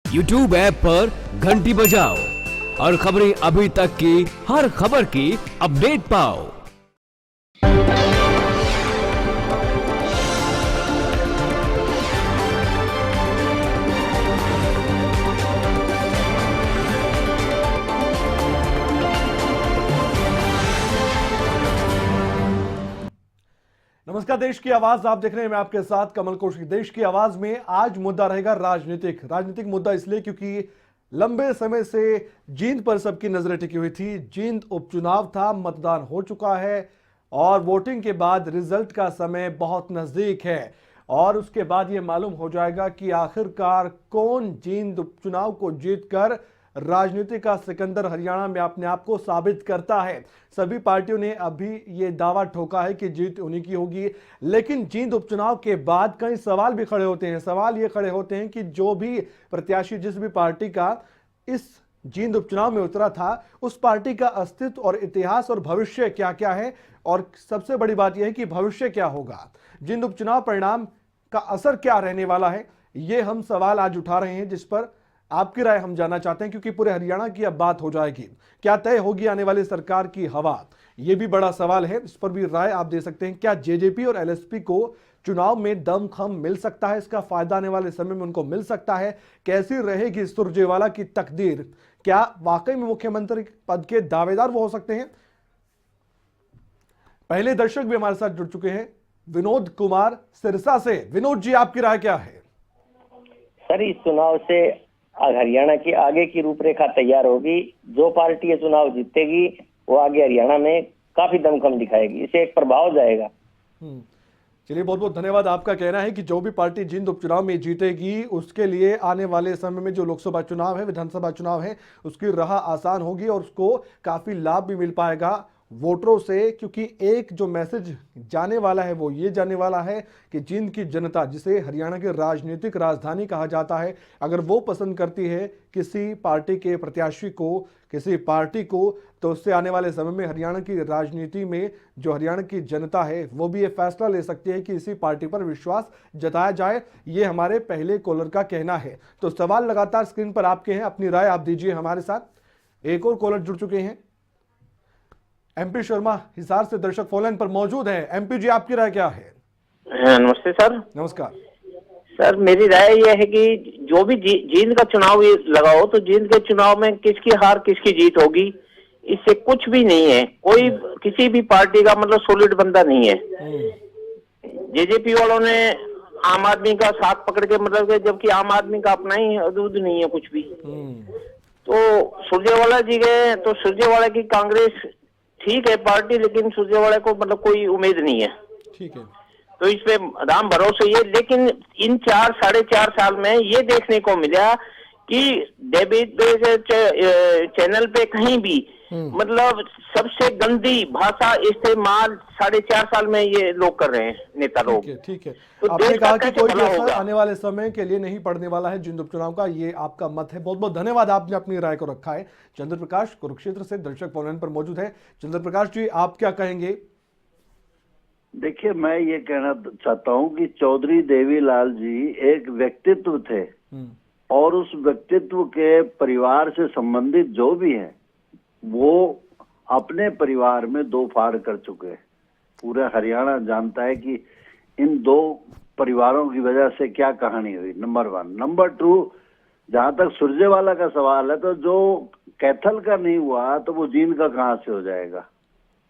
YouTube app पर घंटी बजाओ और खबरें अभी तक की हर खबर की अपडेट पाओ। नमस्कार, देश की आवाज आप देख रहे हैं, मैं आपके साथ कमल कौशिक। देश की आवाज में आज मुद्दा रहेगा राजनीतिक मुद्दा, इसलिए क्योंकि लंबे समय से जींद पर सबकी नजरें टिकी हुई थी। जींद उपचुनाव था, मतदान हो चुका है और वोटिंग के बाद रिजल्ट का समय बहुत नजदीक है और उसके बाद यह मालूम हो जाएगा कि आखिरकार कौन जींद उपचुनाव को जीतकर राजनीति का सिकंदर हरियाणा में अपने आप को साबित करता है। सभी पार्टियों ने अभी ये दावा ठोका है कि जीत उन्हीं की होगी, लेकिन जींद उपचुनाव के बाद कई सवाल भी खड़े होते हैं। सवाल ये खड़े होते हैं कि जो भी प्रत्याशी जिस भी पार्टी का इस जींद उपचुनाव में उतरा था, उस पार्टी का अस्तित्व और इतिहास और भविष्य क्या क्या है, और सबसे बड़ी बात यह है कि भविष्य क्या होगा, जींद उपचुनाव परिणाम का असर क्या रहने वाला है। ये हम सवाल आज उठा रहे हैं, जिस पर आपकी राय हम जानना चाहते हैं, क्योंकि पूरे हरियाणा की अब बात हो जाएगी। क्या तय होगी आने वाली सरकार की हवा, यह भी बड़ा सवाल है, इस पर भी राय आप दे सकते हैं। क्या जेजेपी और एलएसपी को चुनाव में दमखम मिल सकता है, इसका फायदा आने वाले समय में उनको मिल सकता है। कैसी रहेगी सुरजेवाला की तकदीर, क्या वाकई में मुख्यमंत्री पद के दावेदार वो हो सकते हैं। पहले दर्शक भी हमारे साथ जुड़ चुके हैं, विनोद कुमार सिरसा से। विनोद जी, आपकी राय क्या है। सर, इस चुनाव से हरियाणा की आगे की रूपरेखा तैयार होगी। जो पार्टी ये चुनाव जीतेगी वो आगे हरियाणा में काफी दमखम दिखाएगी, इसे एक प्रभाव जाएगा। चलिए, बहुत बहुत धन्यवाद। आपका कहना है कि जो भी पार्टी जींद उपचुनाव में जीतेगी उसके लिए आने वाले समय में जो लोकसभा चुनाव है, विधानसभा चुनाव है, उसकी राह आसान होगी और उसको काफी लाभ भी मिल पाएगा वोटरों से, क्योंकि एक जो मैसेज जाने वाला है वो ये जाने वाला है कि जींद की जनता, जिसे हरियाणा की राजनीतिक राजधानी कहा जाता है, अगर वो पसंद करती है किसी पार्टी के प्रत्याशी को, किसी पार्टी को, तो उससे आने वाले समय में हरियाणा की राजनीति में जो हरियाणा की जनता है वो भी ये फैसला ले सकती है कि इसी पार्टी पर विश्वास जताया जाए। ये हमारे पहले कॉलर का कहना है। तो सवाल लगातार स्क्रीन पर आपके हैं, अपनी राय आप दीजिए हमारे साथ। एक और कॉलर जुड़ चुके हैं, एमपी शर्मा हिसार से दर्शक फोन लाइन पर मौजूद है। एमपी जी, आपकी राय क्या है। नमस्ते सर। नमस्कार सर, मेरी राय यह है कि जो भी जींद का चुनाव ये लगाओ, तो जींद के चुनाव में किसकी हार किसकी जीत होगी इससे कुछ भी नहीं है। कोई किसी भी पार्टी का मतलब सॉलिड बंदा नहीं है। जेजेपी वालों ने आम आदमी का साथ पकड़ के मतलब के, जबकि आम आदमी का अपना ही हदूद नहीं है कुछ भी। तो सुरजेवाला जी गए, तो सुरजेवाला की कांग्रेस ठीक है पार्टी, लेकिन सुरजेवाला को मतलब कोई उम्मीद नहीं है। ठीक है, तो इस पे राम भरोसे ये, लेकिन इन 4-4.5 साल में ये देखने को मिला कि डेबिट चैनल पे कहीं भी मतलब सबसे गंदी भाषा इस्तेमाल 4.5 साल में ये लोग कर रहे हैं, नेता लोग। ठीक है। तो आपने कहा कि कोई भी असर होगा आने वाले समय के लिए नहीं पड़ने वाला है जींद उपचुनाव का, ये आपका मत है। बहुत बहुत धन्यवाद, आपने अपनी राय को रखा है। चंद्र प्रकाश कुरुक्षेत्र से दर्शक फोन पर मौजूद है। चंद्र प्रकाश जी, आप क्या कहेंगे। देखिए, मैं ये कहना चाहता हूँ कि चौधरी देवीलाल जी एक व्यक्तित्व थे और उस व्यक्तित्व के परिवार से संबंधित जो भी है वो अपने परिवार में 2 फाड़ कर चुके हैं। पूरा हरियाणा जानता है कि इन 2 परिवारों की वजह से क्या कहानी हुई, नंबर 1। नंबर 2, जहां तक सुरजेवाला का सवाल है, तो जो कैथल का नहीं हुआ तो वो जींद का कहां से हो जाएगा।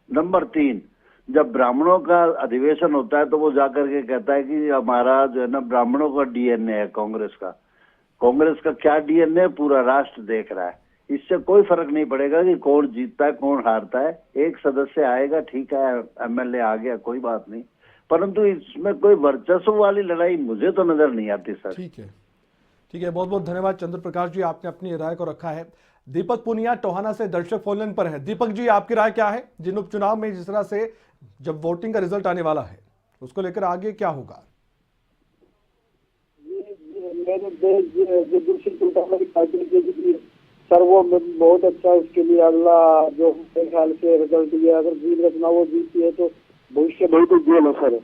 नंबर 3, जब ब्राह्मणों का अधिवेशन होता है तो वो जाकर के कहता है कि हमारा जो है ना ब्राह्मणों का डीएनए है कांग्रेस का क्या डीएनए पूरा राष्ट्र देख रहा है। इससे कोई फर्क नहीं पड़ेगा कि कौन जीतता है कौन हारता है। एक सदस्य आएगा, ठीक है, एमएलए आ गया, कोई बात नहीं, परंतु इसमें कोई वर्चस्व वाली लड़ाई मुझे तो नजर नहीं आती सर। ठीक है, बहुत बहुत धन्यवाद चंद्र प्रकाश जी, आपने अपनी राय को रखा है। दीपक पुनिया टोहाना से दर्शक फोन लाइन पर है। दीपक जी, आपकी राय क्या है। जिन उपचुनाव में जिस तरह से जब वोटिंग का रिजल्ट आने वाला है उसको लेकर आगे क्या होगा। सर वो बहुत अच्छा, उसके लिए अल्लाह जो मेरे ख्याल से रिजल्ट दिया, अगर जीत का चुनाव वो जीतती है तो भविष्य बहुत उज्जवल है सर।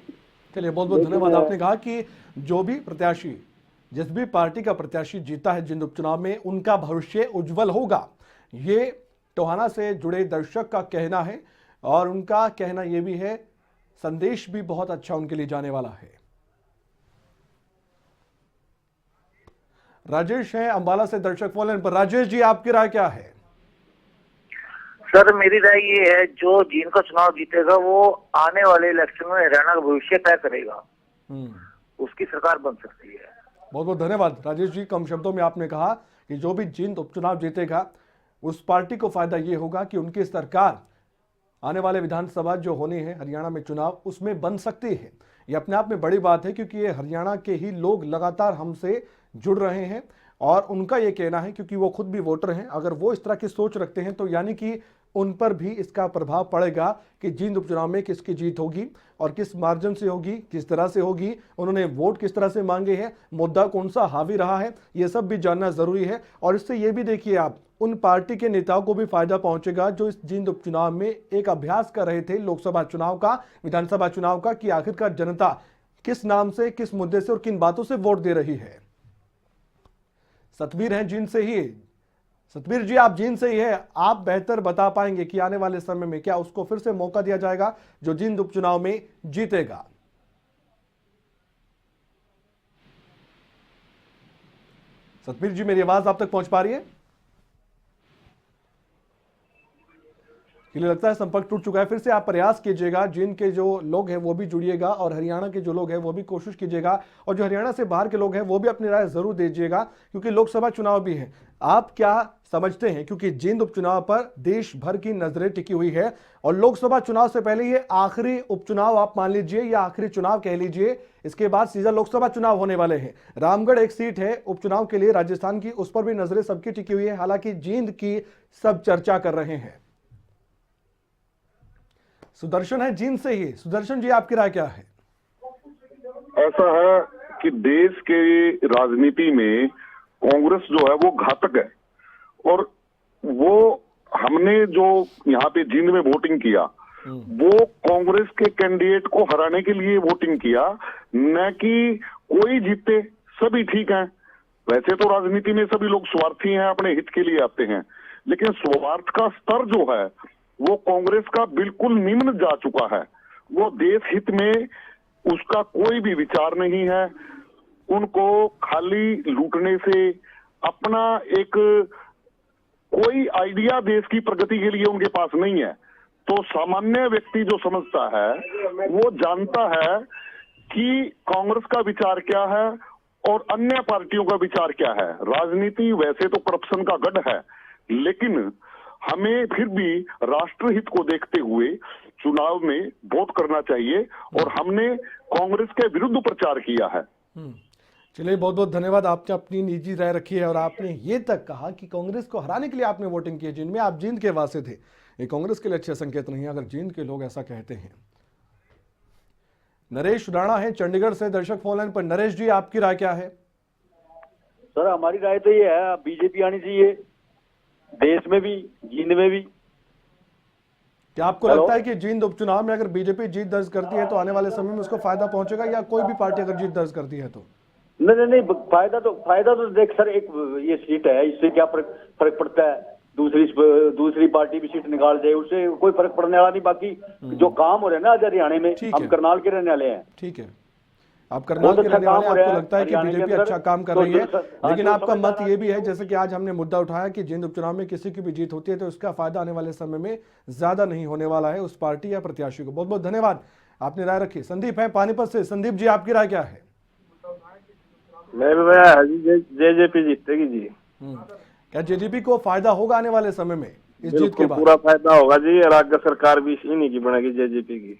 चलिए, बहुत बहुत धन्यवाद। आपने कहा कि जो भी प्रत्याशी जिस भी पार्टी का प्रत्याशी जीता है जिंद उपचुनाव में, उनका भविष्य उज्जवल होगा। ये टोहाना से जुड़े दर्शक का कहना है और उनका कहना यह भी है, संदेश भी बहुत अच्छा उनके लिए जाने वाला है। राजेश हैं अंबाला से दर्शक फोन लाइन पर। राजेश जी, आपकी राय क्या है? सर, मेरी राय ये है, जो जींद का चुनाव जीतेगा वो आने वाले इलेक्शन में हरियाणा का भविष्य तय करेगा। उसकी सरकार बन सकती है। बहुत बहुत धन्यवाद राजेश जी। कम शब्दों में आपने कहा कि जो भी जींद उपचुनाव जीतेगा उस पार्टी को फायदा ये होगा कि उनकी सरकार आने वाले विधानसभा जो होने हैं हरियाणा में चुनाव, उसमें बन सकती है। ये अपने आप में बड़ी बात है क्योंकि ये हरियाणा के ही लोग लगातार हमसे जुड़ रहे हैं और उनका ये कहना है, क्योंकि वो खुद भी वोटर हैं, अगर वो इस तरह की सोच रखते हैं तो यानी कि उन पर भी इसका प्रभाव पड़ेगा कि जींद उपचुनाव में किसकी जीत होगी और किस मार्जिन से होगी, किस तरह से होगी, उन्होंने वोट किस तरह से मांगे हैं, मुद्दा कौन सा हावी रहा है, ये सब भी जानना जरूरी है। और इससे ये भी देखिए आप, उन पार्टी के नेताओं को भी फायदा पहुंचेगा जो इस जींद उपचुनाव में एक अभ्यास कर रहे थे लोकसभा चुनाव का, विधानसभा चुनाव का, कि आखिरकार जनता किस नाम से, किस मुद्दे से और किन बातों से वोट दे रही है। सतबीर हैं जींद से ही। सतबीर जी, आप जींद से ही है, आप बेहतर बता पाएंगे कि आने वाले समय में क्या उसको फिर से मौका दिया जाएगा जो जींद उपचुनाव में जीतेगा? सतबीर जी, मेरी आवाज आप तक पहुंच पा रही है? लगता है संपर्क टूट चुका है। फिर से आप प्रयास कीजिएगा, जींद के जो लोग हैं वो भी जुड़िएगा और हरियाणा के जो लोग हैं वो भी कोशिश कीजिएगा, और जो हरियाणा से बाहर के लोग हैं वो भी अपनी राय जरूर दीजिएगा, क्योंकि लोकसभा चुनाव भी है। आप क्या समझते हैं, क्योंकि जींद उपचुनाव पर देश भर की नजरें टिकी हुई है और लोकसभा चुनाव से पहले ये आखिरी उपचुनाव आप मान लीजिए या आखिरी चुनाव कह लीजिए, इसके बाद सीधा लोकसभा चुनाव होने वाले हैं। रामगढ़ एक सीट है उपचुनाव के लिए राजस्थान की, उस पर भी नजरें सबकी टिकी हुई है, हालांकि जींद की सब चर्चा कर रहे हैं। सुदर्शन है जींद से ही। सुदर्शन जी, आपकी राय क्या है? ऐसा है कि देश के राजनीति में कांग्रेस जो है वो घातक है, और वो हमने जो यहाँ पे जींद में वोटिंग किया वो कांग्रेस के कैंडिडेट को हराने के लिए वोटिंग किया, न कि कोई जीते सभी ठीक हैं। वैसे तो राजनीति में सभी लोग स्वार्थी हैं, अपने हित के लिए आते हैं, लेकिन स्वार्थ का स्तर जो है वो कांग्रेस का बिल्कुल निम्न जा चुका है। वो देश हित में उसका कोई भी विचार नहीं है। उनको खाली लूटने से अपना एक कोई आइडिया देश की प्रगति के लिए उनके पास नहीं है। तो सामान्य व्यक्ति जो समझता है वो जानता है कि कांग्रेस का विचार क्या है और अन्य पार्टियों का विचार क्या है। राजनीति वैसे तो करप्शन का गढ़ है, लेकिन हमें फिर भी राष्ट्रहित को देखते हुए चुनाव में वोट करना चाहिए, और हमने कांग्रेस के विरुद्ध प्रचार किया है। चलिए, बहुत बहुत धन्यवाद। आपने अपनी निजी राय रखी है और आपने ये तक कहा कि कांग्रेस को हराने के लिए आपने वोटिंग की, जिनमें आप जींद के वासी थे। ये कांग्रेस के लिए अच्छे संकेत नहीं है अगर जींद के लोग ऐसा कहते हैं। नरेश राणा है चंडीगढ़ से दर्शक फोन लाइन पर। नरेश जी, आपकी राय क्या है? सर, हमारी राय तो ये है, बीजेपी आनी चाहिए देश में भी, जींद में भी। क्या आपको लगता है कि जींद उपचुनाव में अगर बीजेपी जीत दर्ज करती है तो आने वाले समय में उसको फायदा पहुंचेगा, या कोई भी पार्टी अगर जीत दर्ज करती है तो? नहीं, फायदा तो देख सर, एक ये सीट है, इससे क्या फर्क पड़ता है? दूसरी पार्टी भी सीट निकाल दे, उससे कोई फर्क पड़ने वाला नहीं। बाकी जो काम हो रहे हैं ना आज हरियाणा में, हम करनाल के रहने वाले हैं। ठीक है, आप करनाल के रहने वाले, आपको लगता है कि बीजेपी अच्छा काम कर रही है, लेकिन आपका मत ये भी है, जैसे कि आज हमने मुद्दा उठाया कि जींद उपचुनाव में किसी की भी जीत होती है तो उसका फायदा आने वाले समय में ज्यादा नहीं होने वाला है उस पार्टी या प्रत्याशी को। बहुत बहुत धन्यवाद, आपने राय रखी। संदीप है पानीपत से। संदीप जी, आपकी राय क्या है? जेजेपी जीतेगी जी। क्या जेजेपी को फायदा होगा आने वाले समय में इस जीत के बाद? पूरा फायदा होगा जी, राज्य सरकार भी इन्हीं की बनेगी, जेजेपी की।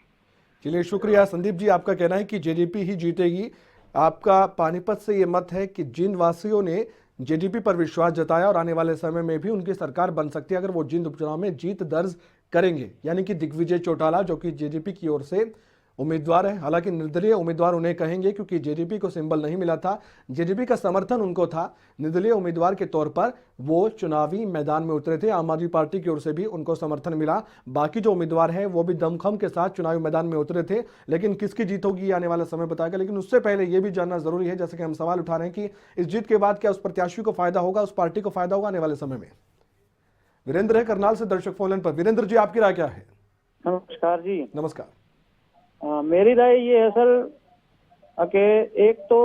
चलिए, शुक्रिया संदीप जी। आपका कहना है कि जेजेपी ही जीतेगी। आपका पानीपत से ये मत है कि जींद वासियों ने जेजेपी पर विश्वास जताया और आने वाले समय में भी उनकी सरकार बन सकती है अगर वो जींद उपचुनाव में जीत दर्ज करेंगे, यानी कि दिग्विजय चौटाला जो कि जेजेपी की ओर से उम्मीदवार है। हालांकि निर्दलीय उम्मीदवार उन्हें कहेंगे क्योंकि जेजेपी को सिंबल नहीं मिला था, जेजेपी का समर्थन उनको था। निर्दलीय उम्मीदवार के तौर पर वो चुनावी मैदान में उतरे थे। आम आदमी पार्टी की ओर से भी उनको समर्थन मिला। बाकी जो उम्मीदवार हैं वो भी दमखम के साथ चुनावी मैदान में उतरे थे। लेकिन किसकी जीत होगी आने वाला समय बताएगा। लेकिन उससे पहले ये भी जानना जरूरी है, जैसे कि हम सवाल उठा रहे हैं कि इस जीत के बाद क्या उस प्रत्याशी को फायदा होगा, उस पार्टी को फायदा होगा आने वाले समय में। वीरेंद्र है करनाल से दर्शक फोन लाइन पर। वीरेंद्र जी, आपकी राय क्या है? नमस्कार जी। नमस्कार। मेरी राय ये है सर कि एक तो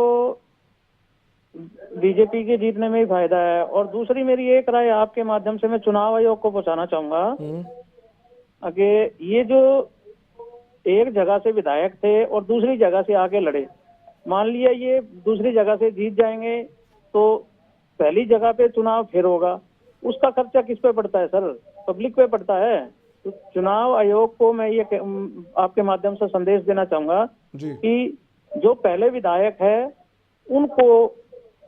बीजेपी के जीतने में ही फायदा है, और दूसरी मेरी एक राय आपके माध्यम से मैं चुनाव आयोग को पहुंचाना चाहूंगा कि ये जो एक जगह से विधायक थे और दूसरी जगह से आके लड़े, मान लिया ये दूसरी जगह से जीत जाएंगे तो पहली जगह पे चुनाव फिर होगा, उसका खर्चा किस पे पड़ता है सर? पब्लिक पे पड़ता है। तो चुनाव आयोग को मैं ये आपके माध्यम से संदेश देना चाहूंगा कि जो पहले विधायक है उनको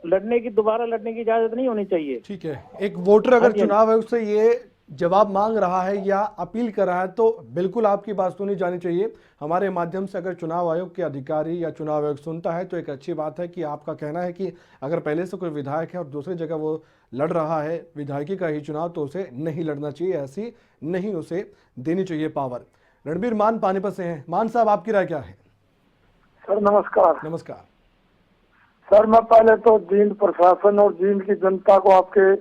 दोबारा लड़ने की इजाजत नहीं होनी चाहिए। ठीक है, एक वोटर अगर चुनाव आयोग से ये जवाब मांग रहा है या अपील कर रहा है तो बिल्कुल आपकी बात सुनी जानी चाहिए। हमारे माध्यम से अगर चुनाव आयोग के अधिकारी या चुनाव आयोग सुनता है तो एक अच्छी बात है कि आपका कहना है कि अगर पहले से कोई विधायक है और दूसरी जगह वो लड़ रहा है विधायकी का ही चुनाव, तो उसे नहीं लड़ना चाहिए, ऐसी नहीं उसे देनी चाहिए पावर। रणबीर मान पानीपत से हैं। मान साहब, आपकी राय क्या है? सर नमस्कार। नमस्कार सर, मैं पहले तो जींद प्रशासन और जींद की जनता को आपके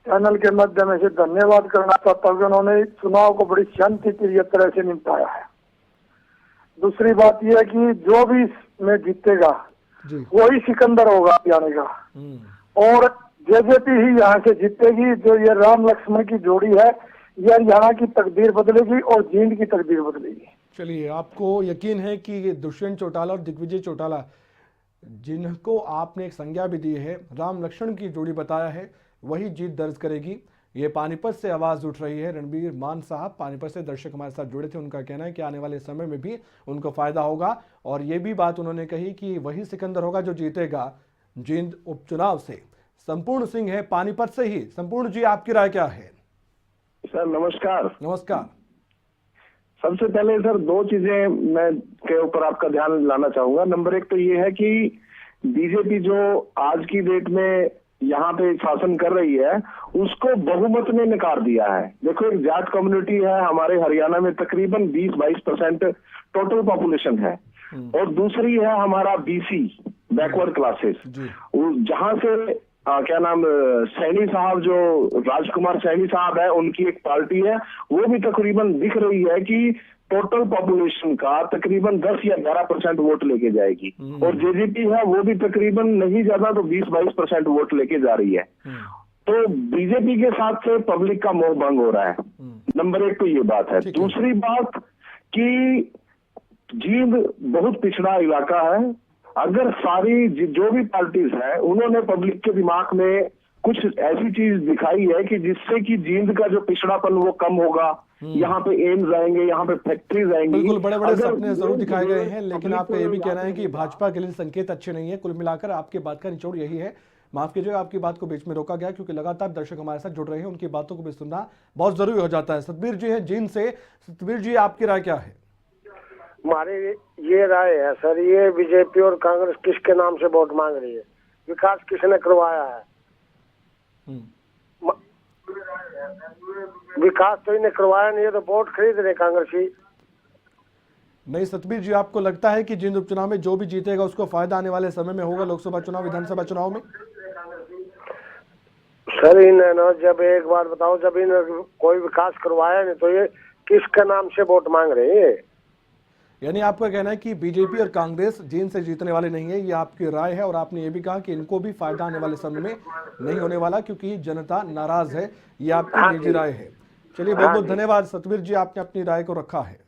चैनल के माध्यम से धन्यवाद करना चाहता हूँ कि उन्होंने चुनाव को बड़ी शांतिप्रिय तरह से निपटाया है। दूसरी बात यह है कि जो भी इसमें जीतेगा वही सिकंदर होगा हरियाणा का, और जेजेपी ही यहाँ से जीतेगी। जो ये राम लक्ष्मण की जोड़ी है ये हरियाणा की तकदीर बदलेगी और जींद की तकदीर बदलेगी। चलिए, आपको यकीन है कि दुष्यंत चौटाला और दिग्विजय चौटाला, जिनको आपने एक संज्ञा भी दी है, राम लक्ष्मण की जोड़ी बताया है, वही जीत दर्ज करेगी। ये पानीपत से आवाज उठ रही है। रणबीर मान साहब पानीपत से दर्शक हमारे साथ जुड़े थे। उनका कहना है कि आने वाले समय में भी उनको फायदा होगा, और ये भी बात उन्होंने कही कि वही सिकंदर होगा जो जीतेगा जींद उपचुनाव से। संपूर्ण सिंह है पानीपत से ही। संपूर्ण जी, आपकी राय क्या है? सर नमस्कार। नमस्कार। सबसे पहले सर दो चीजें मैं के ऊपर आपका ध्यान लाना चाहूंगा। नंबर एक तो ये है कि बीजेपी जो आज की डेट में यहाँ पे शासन कर रही है उसको बहुमत ने नकार दिया है। देखो, एक जाट कम्युनिटी है हमारे हरियाणा में, तकरीबन 20-22% टोटल पॉपुलेशन है, और दूसरी है हमारा बीसी बैकवर्ड क्लासेस, जहां से क्या नाम सैनी साहब, जो राजकुमार सैनी साहब है, उनकी एक पार्टी है, वो भी तकरीबन दिख रही है कि टोटल पॉपुलेशन का तकरीबन 10 या 11% वोट लेके जाएगी, और जेजेपी है वो भी तकरीबन नहीं ज्यादा तो 20-22% वोट लेके जा रही है। तो बीजेपी के साथ से पब्लिक का मोह भंग हो रहा है। नंबर एक तो ये बात है। दूसरी बात कि जींद बहुत पिछड़ा इलाका है। अगर सारी जो भी पार्टीज है उन्होंने पब्लिक के दिमाग में कुछ ऐसी चीज दिखाई है कि जिससे कि जींद का जो पिछड़ापन वो कम होगा, यहाँ पे एम्स आएंगे, यहाँ पे फैक्ट्रीज आएंगी। बिल्कुल, बड़े बड़े सपने जरूर दिखाए गए हैं, लेकिन आपका ये भी कहना है कि भाजपा के लिए संकेत अच्छे नहीं है। कुल मिलाकर आपकी बात का निचोड़ यही है। माफ कीजिएगा, आपकी बात को बीच में रोका गया क्योंकि लगातार दर्शक हमारे साथ जुड़ रहे हैं, उनकी बातों को भी सुनना बहुत जरूरी हो जाता है। सतबीर जी है जींद से। सतबीर जी, आपकी राय क्या है? हमारी ये राय है सर, ये बीजेपी और कांग्रेस किसके नाम से वोट मांग रही है? विकास किसने करवाया है? विकास तो इन्हें करवाया नहीं है, तो वोट खरीद रहे कांग्रेस ही। नहीं सतबीर जी, आपको लगता है कि जींद उपचुनाव में जो भी जीतेगा उसको फायदा आने वाले समय में होगा लोकसभा चुनाव, विधानसभा चुनाव में? सर इन्हें ना, जब एक बार बताओ, जब इन्हें कोई विकास करवाया नहीं तो ये किसके नाम से वोट मांग रहे हैं? यानी आपका कहना है कि बीजेपी और कांग्रेस जींद से जीतने वाले नहीं है, ये आपकी राय है। और आपने ये भी कहा कि इनको भी फायदा आने वाले समय में नहीं होने वाला क्योंकि जनता नाराज है, ये आपकी निजी राय है। चलिए, बहुत बहुत धन्यवाद सतबीर जी, आपने अपनी राय को रखा है।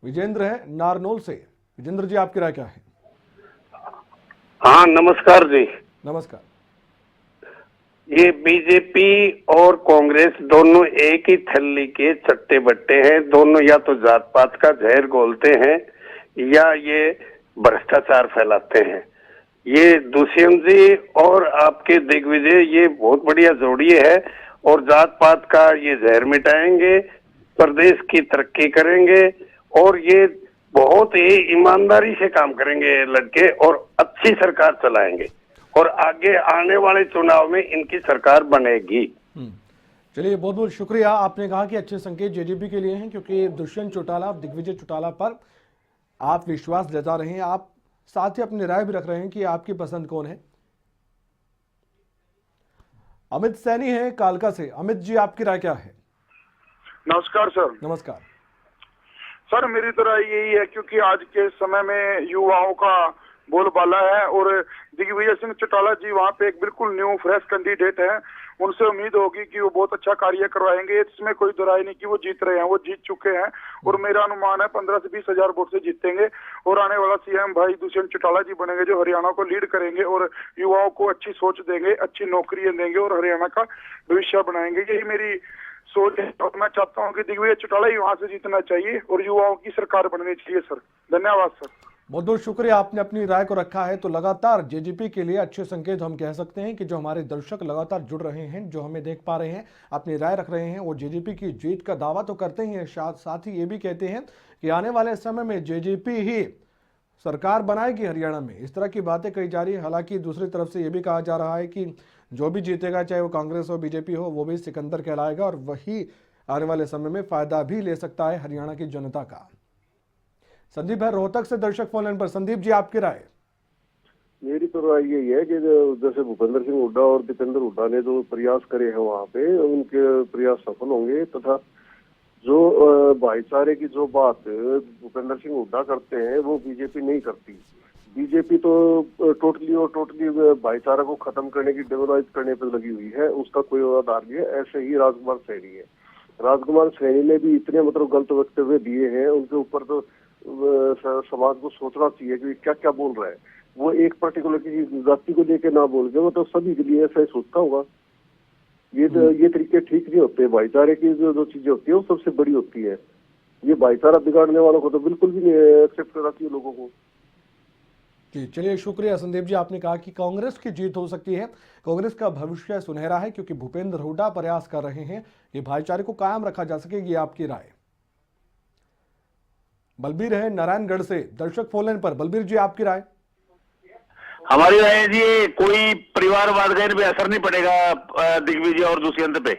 विजेंद्र है नारनौल से। विजेंद्र जी, आपकी राय क्या है? हाँ नमस्कार जी। नमस्कार। ये बीजेपी और कांग्रेस दोनों एक ही थैली के चट्टे बट्टे हैं। दोनों या तो जात पात का जहर घोलते हैं या ये भ्रष्टाचार फैलाते हैं। ये दुष्यंत जी और आपके दिग्विजय, ये बहुत बढ़िया जोड़ी है, और जात पात का ये जहर मिटाएंगे प्रदेश की तरक्की करेंगे और ये बहुत ही ईमानदारी से काम करेंगे ये लड़के और अच्छी सरकार चलाएंगे और आगे आने वाले चुनाव में इनकी सरकार बनेगी। चलिए, बहुत बहुत शुक्रिया। आपने कहा कि अच्छे संकेत जेजेपी के लिए हैं क्योंकि दुष्यंत चौटाला, दिग्विजय चौटाला पर आप विश्वास जता रहे हैं, आप साथ ही अपनी राय भी रख रहे हैं कि आपकी पसंद कौन है। अमित सैनी है कालका से। अमित जी, आपकी राय क्या है? नमस्कार सर। नमस्कार सर, मेरी तो राय यही है क्योंकि आज के समय में युवाओं का बोलबाला है और दिग्विजय सिंह चौटाला जी वहाँ पे एक बिल्कुल न्यू फ्रेश कैंडिडेट है। उनसे उम्मीद होगी कि वो बहुत अच्छा कार्य करवाएंगे, इसमें कोई दुराई नहीं कि वो जीत रहे हैं, वो जीत चुके हैं और मेरा अनुमान है 15 से 20 हजार वोट से जीतेंगे और आने वाला सीएम भाई दुष्यंत चौटाला जी बनेंगे जो हरियाणा को लीड करेंगे और युवाओं को अच्छी सोच देंगे, अच्छी नौकरियां देंगे और हरियाणा का भविष्य बनाएंगे। यही मेरी सोच है और मैं चाहता हूँ कि दिग्विजय चौटाला ही वहां से जीतना चाहिए और युवाओं की सरकार बननी चाहिए। सर धन्यवाद। सर बहुत बहुत शुक्रिया, आपने अपनी राय को रखा है। तो लगातार जेजेपी के लिए अच्छे संकेत हम कह सकते हैं कि जो हमारे दर्शक लगातार जुड़ रहे हैं, जो हमें देख पा रहे हैं, अपनी राय रख रहे हैं, वो जेजेपी की जीत का दावा तो करते ही हैं, साथ ही ये भी कहते हैं कि आने वाले समय में जेजेपी ही सरकार बनाएगी हरियाणा में। इस तरह की बातें कही जा रही है। हालांकि दूसरी तरफ से ये भी कहा जा रहा है कि जो भी जीतेगा, चाहे वो कांग्रेस हो बीजेपी हो, वो भी सिकंदर कहलाएगा और वही आने वाले समय में फायदा भी ले सकता है हरियाणा की जनता का। संदीप है रोहतक से दर्शक फोन लाइन पर। संदीप जी, आपकी राय? मेरी तो राय यही है कि जैसे भूपेंद्र सिंह हुड्डा और दीपेंद्र हुड्डा ने जो प्रयास करे हैं वहाँ पे, उनके प्रयास सफल होंगे तथा जो भाईचारे की जो बात भूपेंद्र सिंह हुड्डा करते हैं वो बीजेपी नहीं करती। बीजेपी तो टोटली भाईचारा को खत्म करने की, डिमोलाइज करने पर लगी हुई है, उसका कोई आधार नहीं है। ऐसे ही राजकुमार सैनी है। राजकुमार सैनी ने भी इतने गलत वक्तव्य दिए हैं, उनके ऊपर तो समाज को सोचना चाहिए कि क्या क्या बोल रहा है। वो एक पर्टिकुलर की जाति को लेकर ना बोल के वो तो सभी के लिए ऐसा ही सोचता होगा। ये तरीके ठीक नहीं होते। भाईचारे की जो चीजें होती है वो सबसे बड़ी होती है। ये भाईचारा बिगाड़ने वालों को तो बिल्कुल भी नहीं एक्सेप्ट कराती है लोगों को। जी चलिए, शुक्रिया संदीप जी। आपने कहा कि कांग्रेस की जीत हो सकती है, कांग्रेस का भविष्य सुनहरा है क्योंकि भूपेंद्र हुड्डा प्रयास कर रहे हैं कि भाईचारे को कायम रखा जा सके। ये आपकी राय? बलबीर है नारायणगढ़ से दर्शक फोन लाइन पर। बलबीर जी, आपकी राय? हमारी राय है जी, कोई परिवारवाद का भी असर नहीं पड़ेगा दिग्विजय और दुष्यंत पे।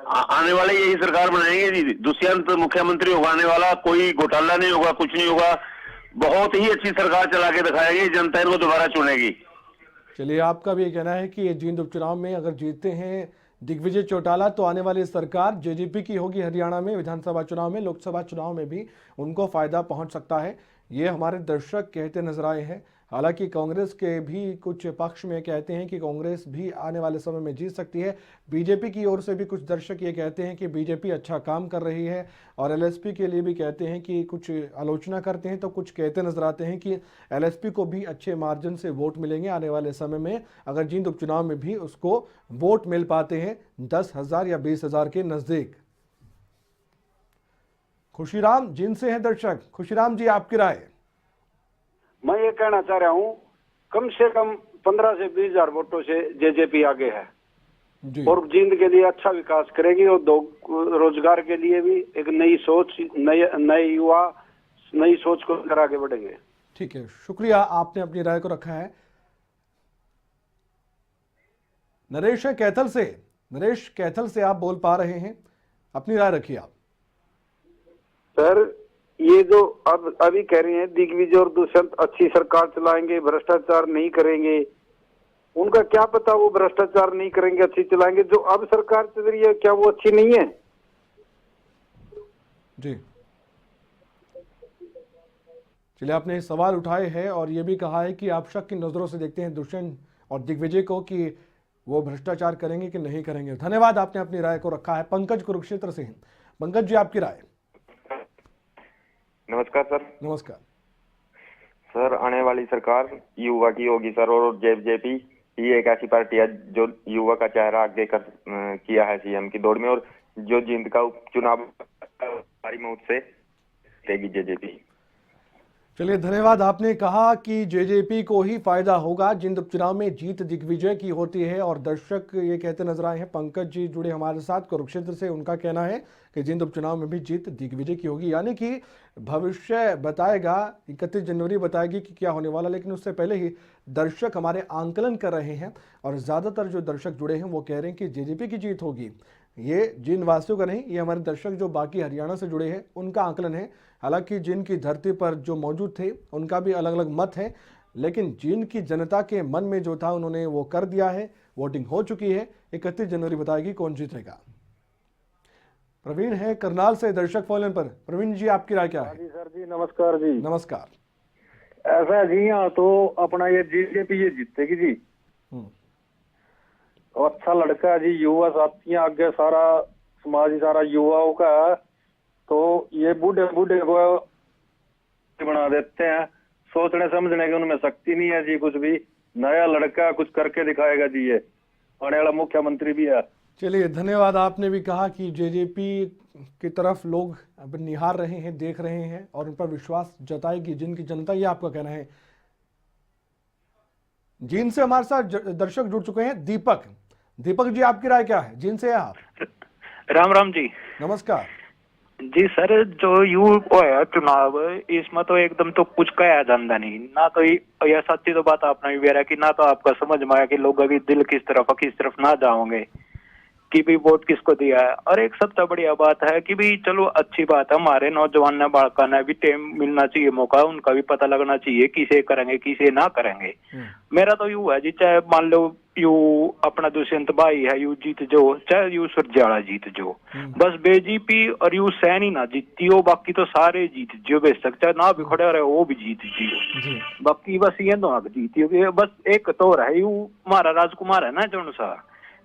आने वाले यही सरकार बनाएंगे जी। दुष्यंत मुख्यमंत्री होगा आने वाला, कोई घोटाला नहीं होगा, कुछ नहीं होगा, बहुत ही अच्छी सरकार चला के दिखाएगी, जनता इनको दोबारा चुनेगी। चलिए, आपका भी कहना है कि जींद उपचुनाव में अगर जीतते हैं दिग्विजय चौटाला तो आने वाली सरकार जेजेपी की होगी हरियाणा में। विधानसभा चुनाव में, लोकसभा चुनाव में भी उनको फायदा पहुंच सकता है, ये हमारे दर्शक कहते नजर आए हैं। हालांकि कांग्रेस के भी कुछ पक्ष में कहते हैं कि कांग्रेस भी आने वाले समय में जीत सकती है। बीजेपी की ओर से भी कुछ दर्शक ये कहते हैं कि बीजेपी अच्छा काम कर रही है और एलएसपी के लिए भी कहते हैं कि कुछ आलोचना करते हैं, तो कुछ कहते नजर आते हैं कि एलएसपी को भी अच्छे मार्जिन से वोट मिलेंगे आने वाले समय में अगर जींद उपचुनाव में भी उसको वोट मिल पाते हैं 10,000 या 20,000 के नजदीक। खुशीराम जींद से हैं दर्शक। खुशीराम जी, आपकी राय? मैं ये कहना चाह रहा हूँ, कम से कम 15 से 20 हजार वोटों से जेजेपी आगे है और जींद के लिए अच्छा विकास करेगी और रोजगार के लिए भी एक नई सोच, नए युवा नई सोच को लेकर आगे बढ़ेंगे। ठीक है, शुक्रिया, आपने अपनी राय को रखा है। नरेश कैथल से। नरेश कैथल से आप बोल पा रहे हैं, अपनी राय रखिए आप। सर, ये जो अब अभी कह रहे हैं दिग्विजय और दुष्यंत अच्छी सरकार चलाएंगे, भ्रष्टाचार नहीं करेंगे, उनका क्या पता वो भ्रष्टाचार नहीं करेंगे, अच्छी चलाएंगे। जो अब सरकार चल रही है क्या वो अच्छी नहीं है? जी चलिए, आपने सवाल उठाए हैं और ये भी कहा है कि आप शक की नजरों से देखते हैं दुष्यंत और दिग्विजय को कि वो भ्रष्टाचार करेंगे कि नहीं करेंगे। धन्यवाद, आपने अपनी राय को रखा है। पंकज कुरुक्षेत्र से हैं। पंकज जी, आपकी राय? नमस्कार सर। नमस्कार सर, आने वाली सरकार युवा की होगी सर और जेजेपी ही एक ऐसी पार्टी है जो युवा का चेहरा आगे कर किया है सीएम की दौड़ में और जो जींद का उपचुनाव भारी मौत से देगी जेजेपी। चलिए, धन्यवाद। आपने कहा कि जेजेपी को ही फायदा होगा जिन उपचुनाव में जीत दिग्विजय की होती है, और दर्शक ये कहते नजर आए हैं। पंकज जी जुड़े हमारे साथ कुरुक्षेत्र से, उनका कहना है कि जिन उपचुनाव में भी जीत दिग्विजय की होगी, यानी कि भविष्य बताएगा, 31 जनवरी बताएगी कि क्या होने वाला। लेकिन उससे पहले ही दर्शक हमारे आंकलन कर रहे हैं, और ज़्यादातर जो दर्शक जुड़े हैं वो कह रहे हैं कि जेजेपी की जीत होगी। ये जिन वासियों का नहीं, ये हमारे दर्शक जो बाकी हरियाणा से जुड़े हैं उनका आंकलन है। हालांकि जिनकी धरती पर जो मौजूद थे उनका भी अलग अलग मत है, लेकिन जिनकी जनता के मन में जो था उन्होंने वो कर दिया है। वोटिंग हो चुकी है, 31 जनवरी बताएगी कौन जीतेगा। प्रवीण है करनाल से दर्शक फोन पर। प्रवीण जी, आपकी राय क्या है? जी सर जी, नमस्कार जी। नमस्कार। ऐसा है जी, यहाँ तो अपना ये जेजेपी ये जीतेगी जी। और अच्छा लड़का है जी, युवा साथियां आगे, सारा समाज ही सारा युवाओं का है। तो ये बूढ़े बूढ़े को बना देते हैं, सोचने समझने की उनमें शक्ति नहीं है जी कुछ भी। नया लड़का कुछ करके दिखाएगा जी, ये आने वाला मुख्यमंत्री भी है। चलिए, धन्यवाद। आपने भी कहा कि जेजेपी की तरफ लोग अब निहार रहे हैं, देख रहे हैं, और उन पर विश्वास जताएगी जिनकी जनता, ये आपका कहना है। जीन से हमारे साथ दर्शक जुड़ चुके हैं। दीपक जी, आपकी राय क्या है? जीन से हैं आप? राम राम जी। नमस्कार जी सर, जो यू है चुनाव, इसमें तो एकदम तो कुछ कहा जाता नहीं ना। तो यह सच्ची तो बात आपने भी कि ना तो आपका समझ में आया कि लोग अभी दिल किस तरफ ना जाओगे कि भी वोट किसको दिया है। और एक सबसे बढ़िया बात है कि भी चलो अच्छी बात है, हमारे नौजवान ने बालका ने भी टाइम मिलना चाहिए, मौका उनका भी पता लगना चाहिए किसे करेंगे किसे ना करेंगे। मेरा तो यू है जी, चाहे मान लो यू अपना दुष्यंत भाई है यू जीत जो, चाहे यू सुरजाला जीत जो, बस बीजेपी और यू सैनी ना जीती हो, बाकी तो सारे जीत जो, बेशक चाहे ना भी खड़े रहे वो भी जीत जियो। बाकी बस ये दोनों जीती हो। बस एक तो है यू हमारा राजकुमार है ना जो सा,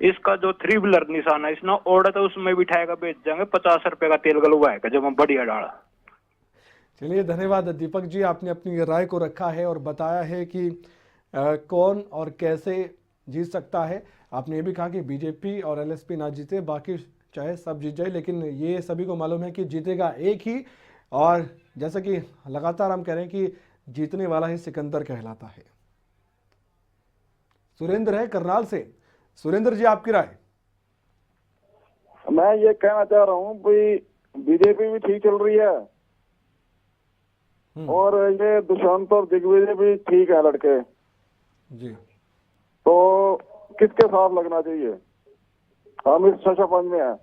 इसका जो 3 व्हीलर निशान है इसने ओढ़ा तो उसमें बिठाएगा, बेच जाएंगे 50 रुपए का तेल गलवाएगा जब हम बढ़िया डाला। चलिए, धन्यवाद दीपक जी। आपने अपनी राय को रखा है और बताया है कि कौन और कैसे जीत सकता है। आपने ये भी कहा कि बीजेपी और एलएसपी ना जीते, बाकी चाहे सब जीत जाए, लेकिन ये सभी को मालूम है कि जीतेगा एक ही। और जैसा कि लगातार हम कह रहे हैं कि जीतने वाला ही सिकंदर कहलाता है। सुरेंद्र है करनाल से। सुरेंद्र जी, आपकी राय? मैं ये कहना चाह रहा हूँ भाई, बीजेपी भी ठीक चल रही है और ये दुष्यंत और दिग्विजय भी ठीक है लड़के जी। तो किसके साथ लगना चाहिए? हम इस छछपन में हैं।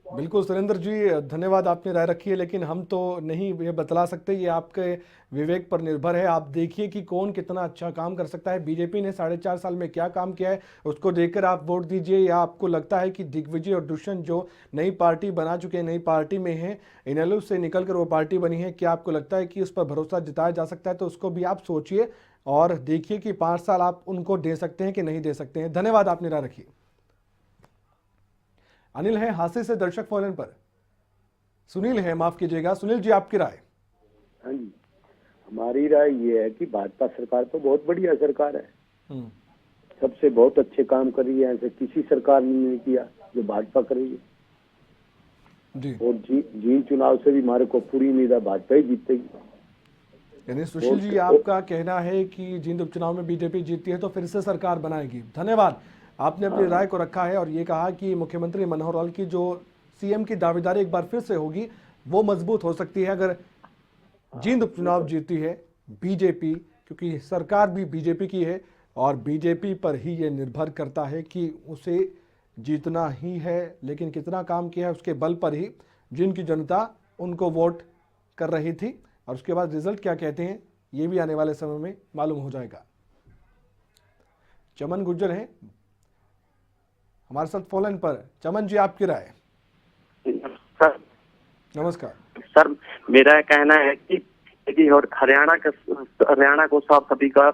बिल्कुल सुरेंद्र जी, धन्यवाद। आपने राय रखी है, लेकिन हम तो नहीं ये बतला सकते, ये आपके विवेक पर निर्भर है। आप देखिए कि कौन कितना अच्छा काम कर सकता है। बीजेपी ने 4.5 साल में क्या काम किया है उसको देखकर आप वोट दीजिए। या आपको लगता है कि दिग्विजय और दुष्यंत जो नई पार्टी बना चुके हैं, नई पार्टी में हैं, इनेलो से निकलकर वो पार्टी बनी है, क्या आपको लगता है कि उस पर भरोसा जताया जा सकता है? तो उसको भी आप सोचिए और देखिए कि 5 साल आप उनको दे सकते हैं कि नहीं दे सकते हैं। धन्यवाद, आपने राय रखी। अनिल है हासे से दर्शक फोन पर। सुनील है, माफ कीजिएगा। सुनील जी, आपकी राय? हाँ जी, हमारी राय ये है कि भाजपा सरकार तो बहुत बढ़िया सरकार है, सबसे बहुत अच्छे काम कर रही है, ऐसे किसी सरकार ने नहीं किया जो भाजपा कर रही है जी। और जीन चुनाव से भी हमारे को पूरी उम्मीद है भाजपा ही जीतेगी। यानी सुशील जी, आपका कहना है कि जींद उपचुनाव में बीजेपी जीतती है तो फिर से सरकार बनाएगी। धन्यवाद, आपने अपनी राय को रखा है और ये कहा कि मुख्यमंत्री मनोहर लाल की जो सीएम की दावेदारी एक बार फिर से होगी वो मजबूत हो सकती है अगर जींद उपचुनाव जीतती है बीजेपी, क्योंकि सरकार भी बीजेपी की है और बीजेपी पर ही ये निर्भर करता है कि उसे जीतना ही है। लेकिन कितना काम किया है उसके बल पर ही जिनकी जनता उनको वोट कर रही थी, और उसके बाद रिजल्ट क्या कहते हैं ये भी आने वाले समय में मालूम हो जाएगा। चमन गुर्जर है हमारे साथ फोन पर। चमन जी, आपकी राय? सर नमस्कार सर, मेरा कहना है कि और हरियाणा को साफ सभी का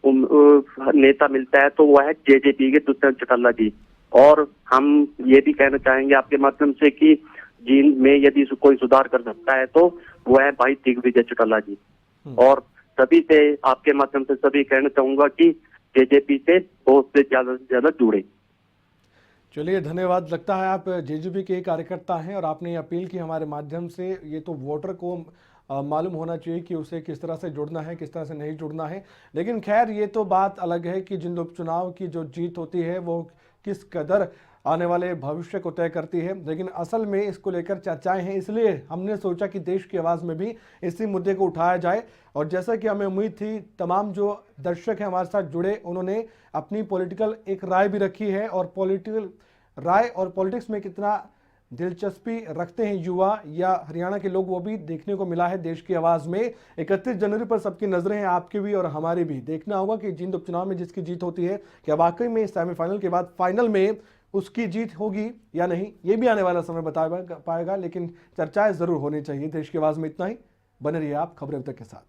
नेता मिलता है तो वह है जेजेपी के दुष्यंत चौटाला जी। और हम ये भी कहना चाहेंगे आपके माध्यम से कि जींद में यदि कोई सुधार कर सकता है तो वह है भाई दिग्विजय चौटाला जी। और सभी से आपके माध्यम से सभी कहना चाहूंगा कि जेजेपी से बहुत से ज्यादा जुड़े। चलिए, धन्यवाद। लगता है आप जेजेपी के कार्यकर्ता हैं और आपने अपील की हमारे माध्यम से। ये तो वोटर को मालूम होना चाहिए कि उसे किस तरह से जुड़ना है, किस तरह से नहीं जुड़ना है। लेकिन खैर ये तो बात अलग है कि जिन उपचुनाव की जो जीत होती है वो किस कदर आने वाले भविष्य को तय करती है। लेकिन असल में इसको लेकर चर्चाएं हैं, इसलिए हमने सोचा कि देश की आवाज़ में भी इसी मुद्दे को उठाया जाए। और जैसा कि हमें उम्मीद थी, तमाम जो दर्शक हैं हमारे साथ जुड़े, उन्होंने अपनी पॉलिटिकल एक राय भी रखी है। और पॉलिटिकल राय और पॉलिटिक्स में कितना दिलचस्पी रखते हैं युवा या हरियाणा के लोग, वो भी देखने को मिला है देश की आवाज़ में। 31 जनवरी पर सबकी नजरें हैं, आपकी भी और हमारी भी। देखना होगा कि जींद उपचुनाव में जिसकी जीत होती है, क्या वाकई में सेमीफाइनल के बाद फाइनल में उसकी जीत होगी या नहीं, ये भी आने वाला समय बता पाएगा। लेकिन चर्चाएं जरूर होनी चाहिए। देश की आवाज़ में इतना ही। बने रहिए आप खबरें अब तक के साथ।